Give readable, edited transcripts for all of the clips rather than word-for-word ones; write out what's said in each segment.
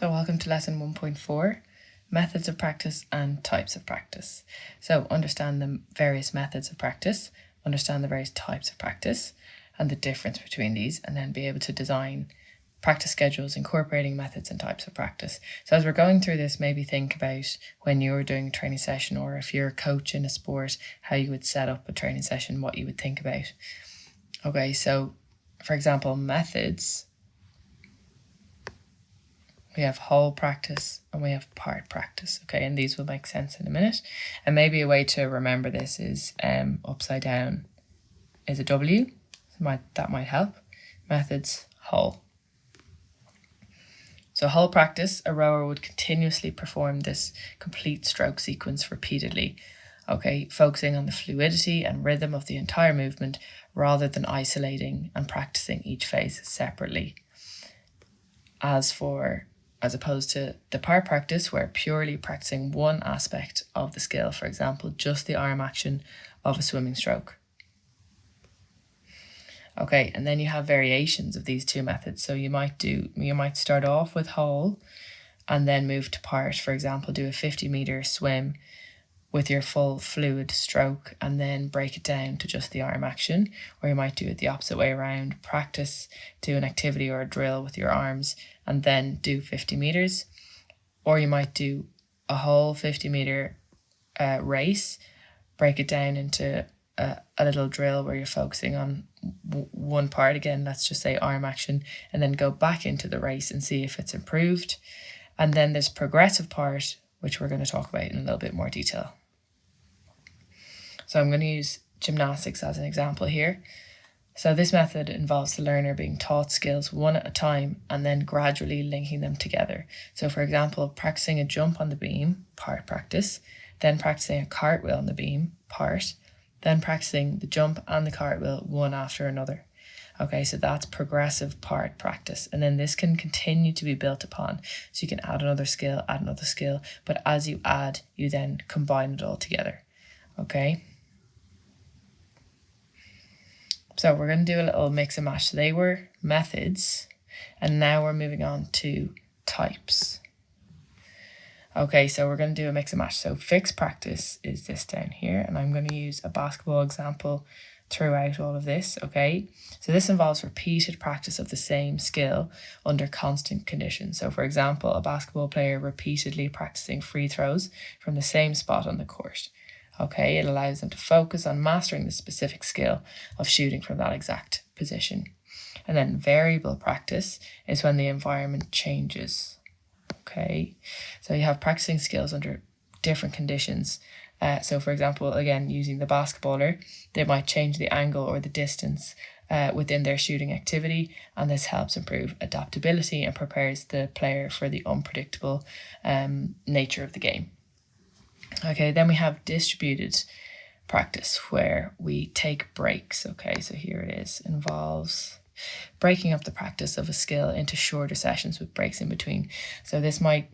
So welcome to lesson 1.4, methods of practice and types of practice. So understand the various methods of practice, understand the various types of practice and the difference between these, and then be able to design practice schedules incorporating methods and types of practice. So as we're going through this, maybe think about when you're doing a training session, or if you're a coach in a sport, how you would set up a training session, what you would think about. Okay, so for example, methods, we have whole practice and we have part practice, okay, and these will make sense in a minute. And maybe a way to remember this is upside down is a W, that might help. Methods, whole. So whole practice, a rower would continuously perform this complete stroke sequence repeatedly, okay, focusing on the fluidity and rhythm of the entire movement rather than isolating and practicing each phase separately. As opposed to the part practice, where purely practicing one aspect of the skill, for example, just the arm action of a swimming stroke. Okay, and then you have variations of these two methods. So you might start off with whole and then move to part. For example, do a 50-meter swim with your full fluid stroke and then break it down to just the arm action. Or you might do it the opposite way around, practice, do an activity or a drill with your arms and then do 50 meters. Or you might do a whole 50-meter race, break it down into a little drill where you're focusing on one part, again, let's just say arm action, and then go back into the race and see if it's improved. And then there's progressive part, which we're going to talk about in a little bit more detail. So I'm going to use gymnastics as an example here. So this method involves the learner being taught skills one at a time and then gradually linking them together. So for example, practicing a jump on the beam, part practice, then practicing a cartwheel on the beam, part, then practicing the jump and the cartwheel one after another. Okay, so that's progressive part practice. And then this can continue to be built upon. So you can add another skill, but as you add, you then combine it all together. Okay. So we're going to do a little mix and match. So they were methods, and now we're moving on to types. Okay, so we're going to do a mix and match. So fixed practice is this down here, and I'm going to use a basketball example throughout all of this, okay? So this involves repeated practice of the same skill under constant conditions. So for example, a basketball player repeatedly practicing free throws from the same spot on the court. Okay, it allows them to focus on mastering the specific skill of shooting from that exact position. And then variable practice is when the environment changes. Okay, so you have practicing skills under different conditions. So for example, again, using the basketballer, they might change the angle or the distance within their shooting activity, and this helps improve adaptability and prepares the player for the unpredictable nature of the game. Okay, then we have distributed practice where we take breaks. Okay, so here it is, involves breaking up the practice of a skill into shorter sessions with breaks in between. So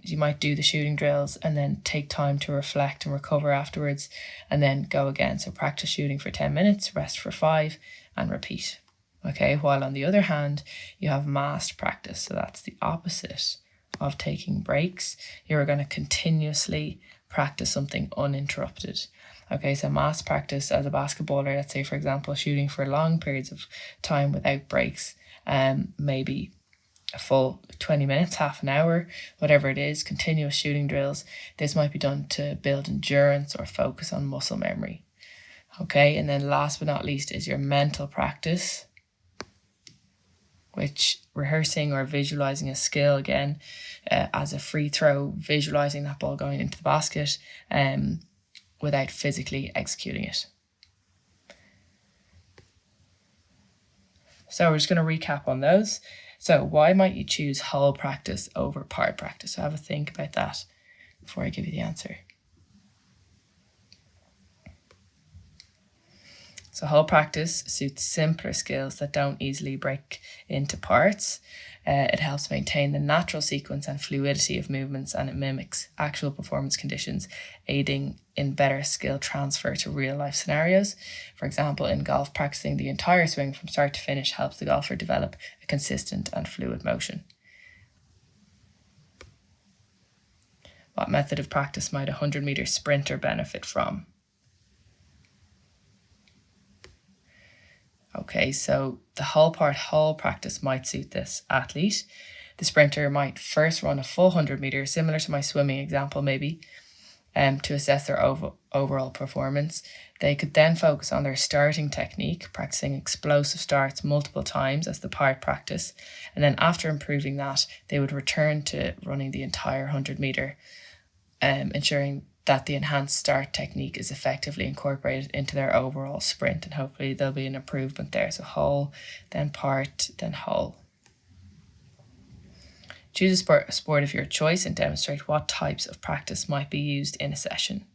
you might do the shooting drills and then take time to reflect and recover afterwards and then go again. So practice shooting for 10 minutes, rest for 5 and repeat. Okay, while on the other hand, you have massed practice. So that's the opposite of taking breaks. You're going to continuously practice something uninterrupted. Okay, so mass practice as a basketballer, let's say for example, shooting for long periods of time without breaks, maybe a full 20 minutes, half an hour, whatever it is, continuous shooting drills. This might be done to build endurance or focus on muscle memory. Okay, and then last but not least is your mental practice, which rehearsing or visualizing a skill, again, as a free throw, visualizing that ball going into the basket without physically executing it. So we're just going to recap on those. So why might you choose whole practice over part practice? So have a think about that before I give you the answer. So whole practice suits simpler skills that don't easily break into parts. It helps maintain the natural sequence and fluidity of movements, and it mimics actual performance conditions, aiding in better skill transfer to real life scenarios. For example, in golf, practicing the entire swing from start to finish helps the golfer develop a consistent and fluid motion. What method of practice might a 100-meter sprinter benefit from? Okay, so the whole practice might suit this athlete. The sprinter might first run a full 100 meters, similar to my swimming example maybe, to assess their overall performance. They could then focus on their starting technique, practicing explosive starts multiple times as the part practice. And then after improving that, they would return to running the entire 100 meter, ensuring that the enhanced start technique is effectively incorporated into their overall sprint, and hopefully there'll be an improvement there. So whole, then part, then whole. Choose a sport of your choice and demonstrate what types of practice might be used in a session.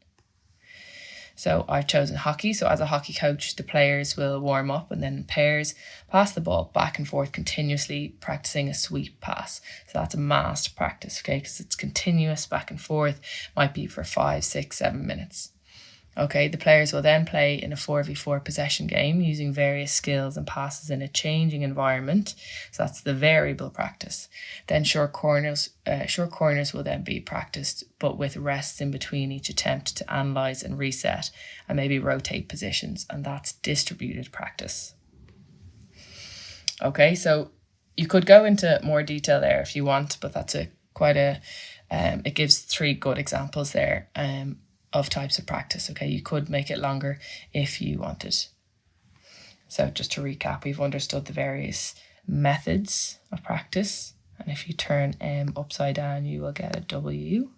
So I've chosen hockey. So as a hockey coach, the players will warm up and then in pairs pass the ball back and forth continuously, practicing a sweep pass. So that's a massed practice, okay, because it's continuous back and forth, might be for 5, 6, 7 minutes. Okay, the players will then play in a 4v4 possession game using various skills and passes in a changing environment. So that's the variable practice. Then short corners will then be practiced, but with rests in between each attempt to analyse and reset and maybe rotate positions, and that's distributed practice. Okay, so you could go into more detail there if you want, but that's it gives 3 good examples there. Of types of practice. Okay, you could make it longer if you wanted. So just to recap, we've understood the various methods of practice, and if you turn M upside down, you will get a W.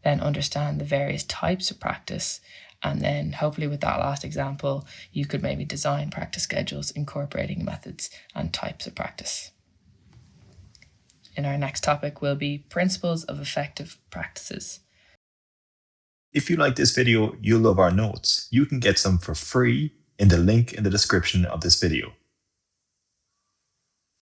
Then understand the various types of practice, and then hopefully with that last example, you could maybe design practice schedules incorporating methods and types of practice. In our next topic will be principles of effective practices. If you like this video, you'll love our notes. You can get some for free in the link in the description of this video.